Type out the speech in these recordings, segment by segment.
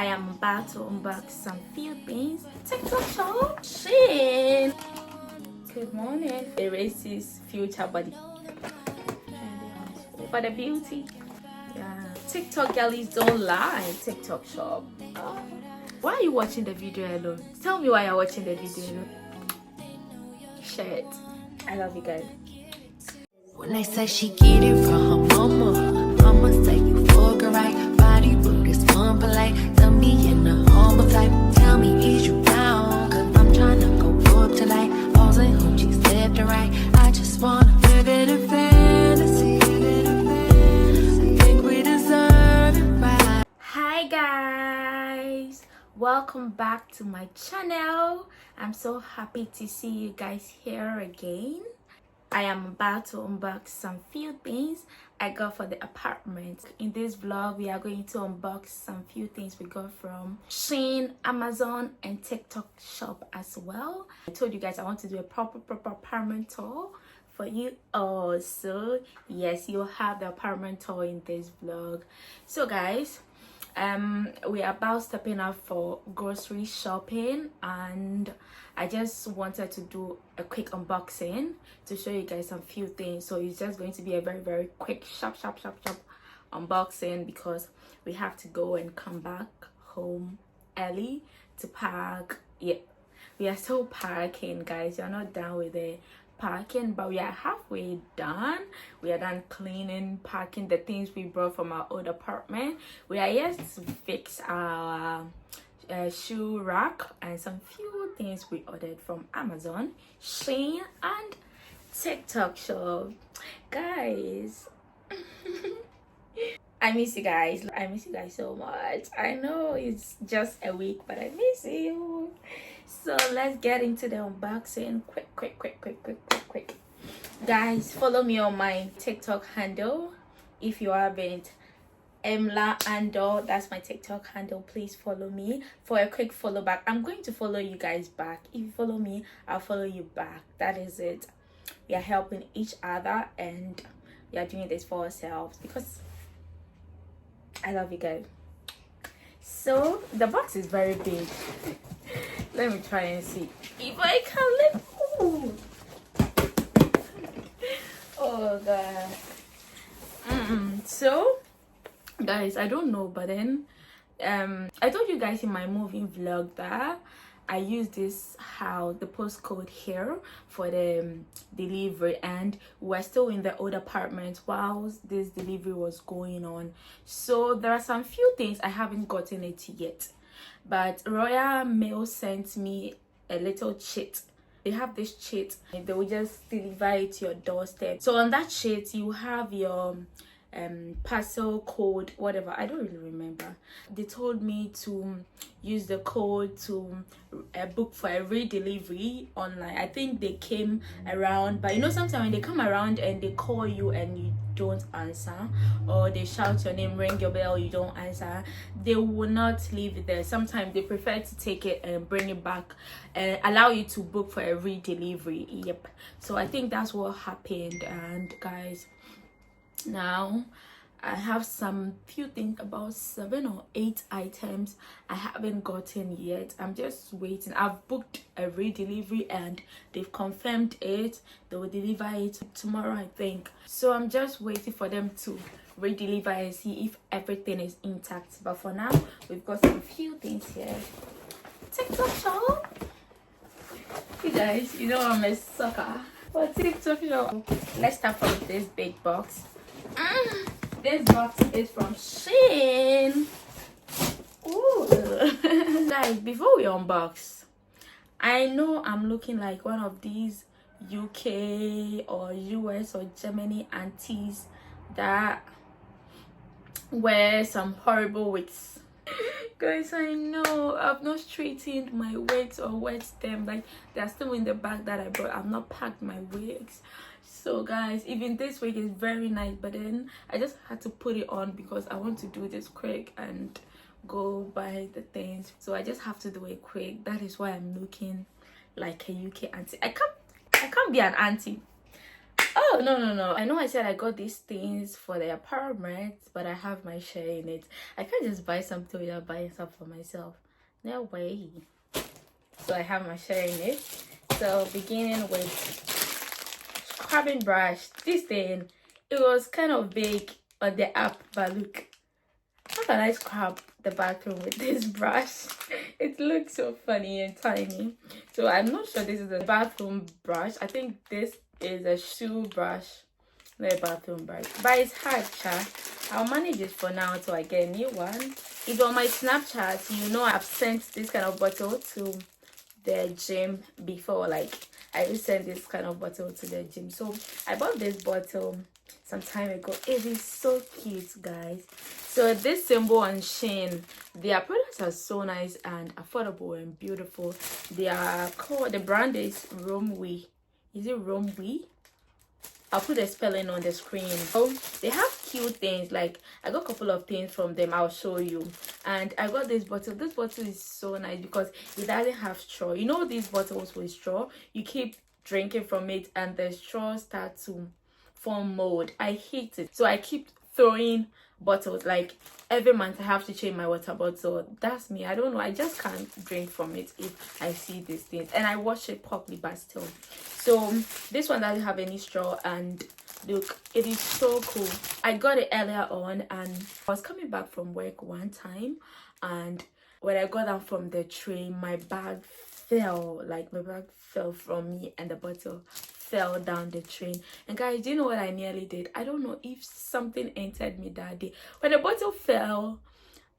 I am about to unbox some few things. TikTok shop. SHEIN. Good morning. Erases future body. For the beauty. Yeah. TikTok girlies don't lie. TikTok shop. Why are you watching the video alone? Tell me why you're watching the video alone. Share it. I love you guys. When they say she get it from her mama say you fuck her right. Body rude is unpolite. Tell me in the humble type. Tell me is you down? Cause I'm tryna go up tonight. Balls and hoochies left and right. I just wanna live in a fantasy. Think we deserve it right. Hi guys, welcome back to my channel. I'm so happy to see you guys here again. I am about to unbox some few things I got for the apartment. In this vlog, we are going to unbox some few things we got from SHEIN, Amazon, and TikTok shop as well. I told you guys I want to do a proper apartment tour for you also. Yes, you'll have the apartment tour in this vlog. So guys, we are about stepping out for grocery shopping, and I just wanted to do a quick unboxing to show you guys some few things. So it's just going to be a very quick sharp unboxing because we have to go and come back home early to park. Yeah, we are still parking, guys. You're not done with the parking, but we are halfway done. We are done cleaning, parking the things we brought from our old apartment. We are yet to fix our shoe rack and some few things we ordered from Amazon, SHEIN, and TikTok shop. Guys, I miss you guys. I miss you guys so much. I know it's just a week, but I miss you. So let's get into the unboxing. Quick. Guys, follow me on my TikTok handle if you haven't. Emla Ando, that's my TikTok handle. Please follow me for a quick follow back. I'm going to follow you guys back. If you follow me, I'll follow you back. That is it. We are helping each other and we are doing this for ourselves because I love you guys. So the box is very big. Let me try and see if I can lift. Ooh. Oh god. So guys, I don't know, but then I told you guys in my moving vlog that I used this house, the postcode here for the delivery, and we're still in the old apartment while this delivery was going on. So there are some few things I haven't gotten it yet, but Royal Mail sent me a little cheat. They have this cheat, they will just deliver it to your doorstep. So on that sheet you have your parcel code, whatever, I don't really remember. They told me to use the code to book for a re-delivery online. I think they came around, but you know sometimes when they come around and they call you and you don't answer, or they shout your name, ring your bell, you don't answer, they will not leave it there. Sometimes they prefer to take it and bring it back and allow you to book for a re-delivery. Yep, so I think that's what happened. And guys, now I have some few things, about 7 or 8 items I haven't gotten yet. I'm just waiting. I've booked a re-delivery and they've confirmed it. They will deliver it tomorrow, I think. So I'm just waiting for them to re-deliver and see if everything is intact. But for now, we've got some few things here. TikTok shop. You guys, you know I'm a sucker for TikTok shop. Let's start from this big box. This box is from SHEIN. Ooh. Guys, before we unbox, I know I'm looking like one of these UK or US or Germany aunties that wear some horrible wigs. Guys, I know I've not straightened my wigs or wet them. Like, they're still in the bag that I brought. I've not packed my wigs. So guys, even this wig is very nice, but then I just had to put it on because I want to do this quick and go buy the things. So I just have to do it quick. That is why I'm looking like a UK auntie. I can't be an auntie. Oh, no. I know I said I got these things for the apartment, but I have my share in it. I can't just buy something without buying stuff for myself. No way. So I have my share in it. So beginning with scrubbing brush. This thing, it was kind of big on the app, but look, how can I scrub the bathroom with this brush? It looks so funny and tiny. So I'm not sure this is a bathroom brush. I think this is a shoe brush, not a bathroom brush. But it's hard, chat. I'll manage it for now until I get a new one. If on my Snapchat, you know I've sent this kind of bottle to the gym before. Like, I will send this kind of bottle to the gym. So I bought this bottle some time ago. It is so cute, guys. So this symbol on SHEIN, their products are so nice and affordable and beautiful. They are called, the brand is Romwe. Is it Romwe? I'll put the spelling on the screen. So they have cute things. Like, I got a couple of things from them. I'll show you. And I got this bottle. This bottle is so nice because it doesn't have straw. You know these bottles with straw, you keep drinking from it and the straw starts to form mold. I hate it. So I keep throwing bottles. Like, every month I have to change my water bottle. That's me. I don't know, I just can't drink from it if I see these things. And I wash it properly, but still. So this one doesn't have any straw, and look, it is so cool. I got it earlier on, and I was coming back from work one time, and when I got down from the train, my bag fell. Like, my bag fell from me and the bottle fell down the train. And guys, do you know what I nearly did? I don't know if something entered me that day. When the bottle fell,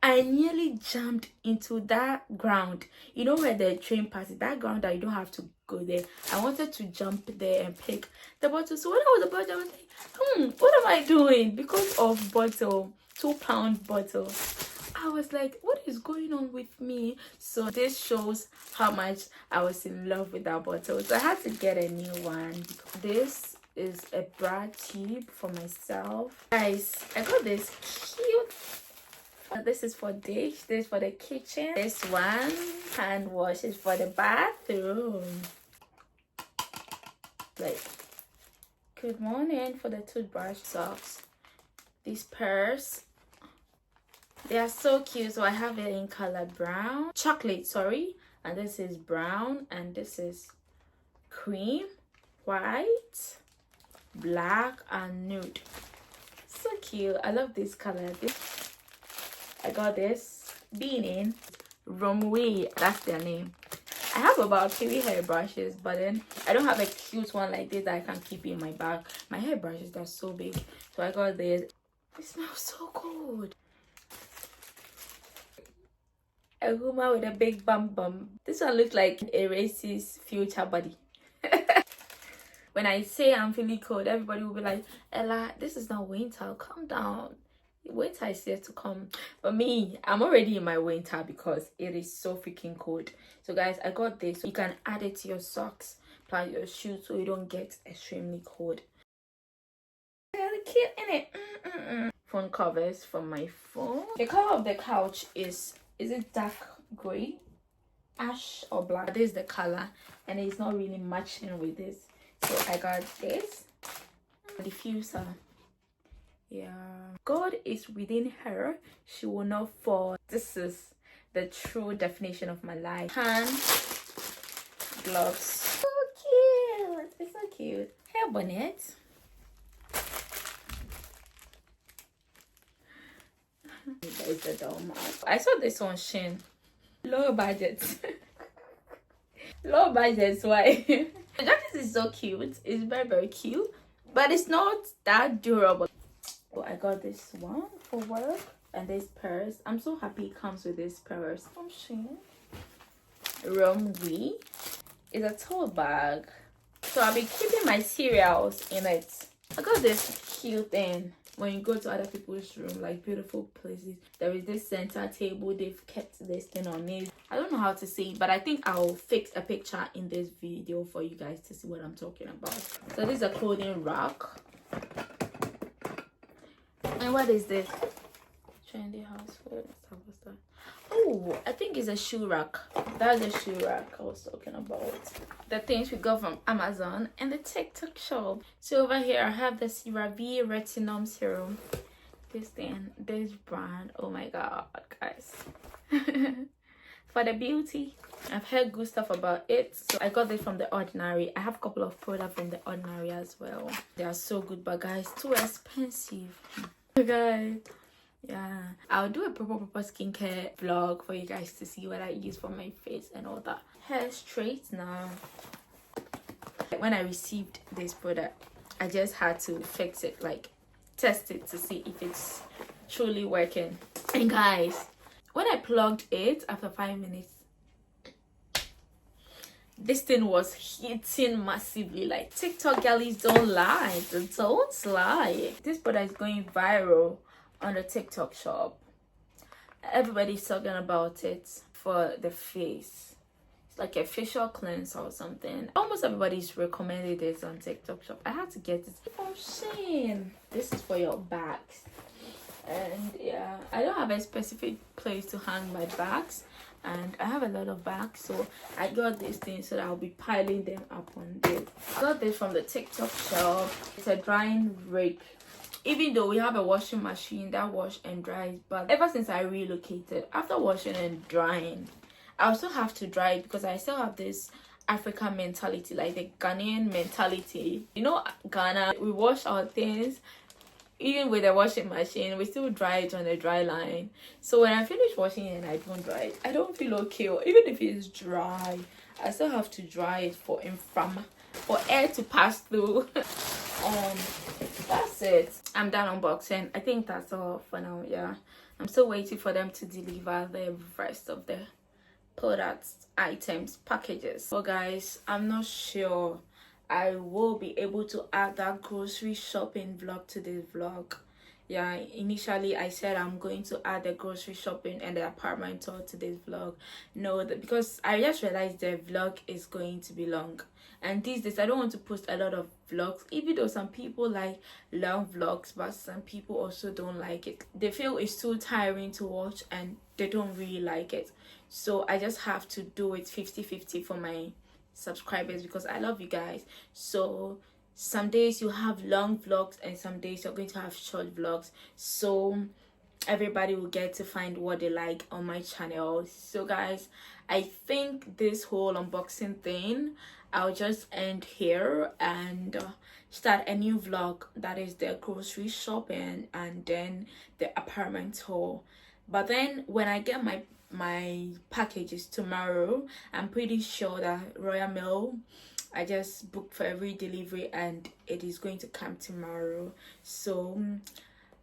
I nearly jumped into that ground. You know where the train passes, that ground that you don't have to go there. I wanted to jump there and pick the bottle. So when I was about to, I was like, what am I doing? Because of bottle, 2-pound bottle. I was like, what is going on with me? So this shows how much I was in love with that bottle. So I had to get a new one. This is a bra tube for myself. Guys, I got this cute. This is for dish. This is for the kitchen. This one hand wash is for the bathroom. Like, good morning for the toothbrush socks. This purse. They are so cute. So I have it in color brown, chocolate, sorry, and this is brown, and this is cream, white, black, and nude. So cute. I love this color. I got this beanie Romwe, that's their name. I have about 3 hairbrushes, but then I don't have a cute one like this that I can keep in my bag. My hairbrushes are so big, so I got this. It smells so good. A woman with a big bum. This one looks like a racist future body. When I say I'm feeling cold, everybody will be like, Ella, this is not winter, calm down. Winter is yet to come. But me, I'm already in my winter because it is so freaking cold. So guys, I got this. You can add it to your socks, plus your shoes, so you don't get extremely cold. Really cute, innit? Phone covers for my phone. The color of the couch is it dark gray, ash or black? This is the color, and it's not really matching with this. So I got this diffuser. Yeah, God is within her, she will not fall. This is the true definition of my life. Hand gloves, so cute. It's so cute. Hair bonnet. There's the dollmat. I saw this on SHEIN. Low budget. Low budget, why? The jacket is so cute. It's very cute, but it's not that durable. So I got this one for work, and this purse. I'm so happy it comes with this purse from SHEIN. Romwe is a tote bag, so I'll be keeping my cereals in it. I got this cute thing. When you go to other people's room, like beautiful places, there is this center table. They've kept this thing on it. I don't know how to say it, but I think I'll fix a picture in this video for you guys to see what I'm talking about. So this is a clothing rack. And what is this? Trendy household. Oh, I think it's a shoe rack. That's a shoe rack I was talking about. The things we got from Amazon and the TikTok shop. So over here I have the CeraVe Retinol Serum. This thing, this brand, oh my god, guys. For the beauty, I've heard good stuff about it, so I got this from The Ordinary. I have a couple of products from The Ordinary as well. They are so good, but guys, too expensive. Guys, yeah, I'll do a proper skincare vlog for you guys to see what I use for my face and all that. Hair straightener. When I received this product, I just had to fix it, like test it to see if it's truly working. And guys, when I plugged it after 5 minutes, this thing was hitting massively. Like, TikTok girlies don't lie. Don't lie. This product is going viral on the TikTok shop. Everybody's talking about it for the face. It's like a facial cleanser or something. Almost everybody's recommended this on TikTok shop. I had to get it from SHEIN. This is for your bags. And yeah, I don't have a specific place to hang my bags, and I have a lot of bags, so I got this thing so that I'll be piling them up on this. I got this from the TikTok shop. It's a drying rake. Even though we have a washing machine that wash and dries, but ever since I relocated, after washing and drying, I also have to dry it because I still have this African mentality, like the Ghanaian mentality. You know, Ghana, we wash our things. Even with a washing machine, we still dry it on the dry line. So when I finish washing it and I don't dry it, I don't feel okay. Or even if it's dry, I still have to dry it for air to pass through. That's it. I'm done unboxing. I think that's all for now. Yeah, I'm still waiting for them to deliver the rest of the products, items, packages. So guys, I'm not sure I will be able to add that grocery shopping vlog to this vlog. Yeah, initially I said I'm going to add the grocery shopping and the apartment tour to this vlog. No, because I just realized the vlog is going to be long. And these days I don't want to post a lot of vlogs, even though some people like long vlogs, but some people also don't like it. They feel it's too tiring to watch and they don't really like it. So I just have to do it 50-50 for my subscribers because I love you guys. So some days you have long vlogs and some days you're going to have short vlogs, so everybody will get to find what they like on my channel. So guys, I think this whole unboxing thing I'll just end here and start a new vlog, that is the grocery shopping and then the apartment tour. But then when I get my packages tomorrow, I'm pretty sure that Royal Mail, I just booked for every delivery and it is going to come tomorrow. So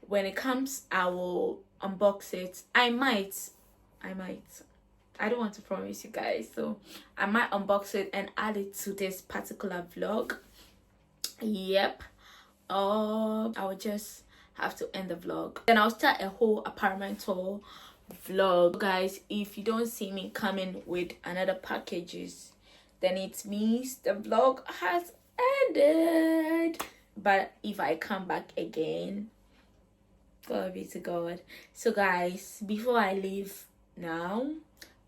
when it comes, I will unbox it. I might I don't want to promise you guys, so I might unbox it and add it to this particular vlog. Yep. I will just have to end the vlog, then I'll start a whole apartment tour vlog. Guys, if you don't see me coming with another packages, then it means the vlog has ended. But if I come back again, glory be to God. So guys, before I leave now,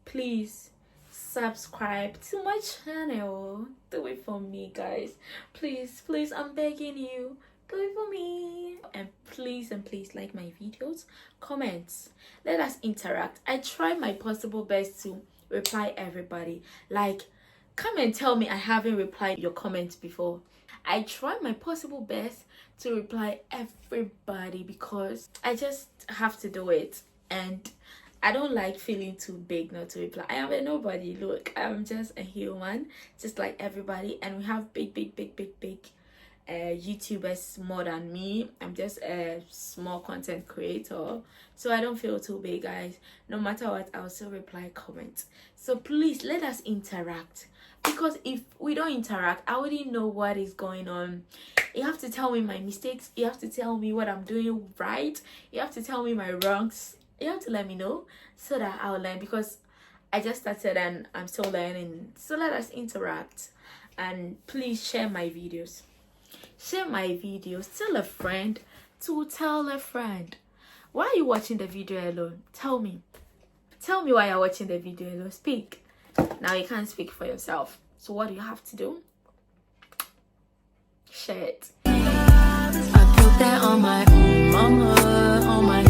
please subscribe to my channel. Do it for me, guys. Please, I'm begging you, do it for me. And please like my videos, comments, let us interact. I try my possible best to reply everybody. Like, come and tell me I haven't replied your comments before. I try my possible best to reply everybody because I just have to do it, and I don't like feeling too big not to reply. I am a nobody. Look, I'm just a human, just like everybody, and we have big YouTubers more than me. I'm just a small content creator, so I don't feel too big, guys. No matter what, I'll still reply comments. So please let us interact, because if we don't interact, I wouldn't know what is going on. You have to tell me my mistakes, you have to tell me what I'm doing right, you have to tell me my wrongs, you have to let me know so that I'll learn, because I just started and I'm still learning. So let us interact, and please share my videos. Share my videos. Tell a friend to tell a friend. Why are you watching the video alone? Tell me. Tell me why you're watching the video. Hello, speak. Now you can't speak for yourself. So what do you have to do? Share it. I put that on my own mama, on my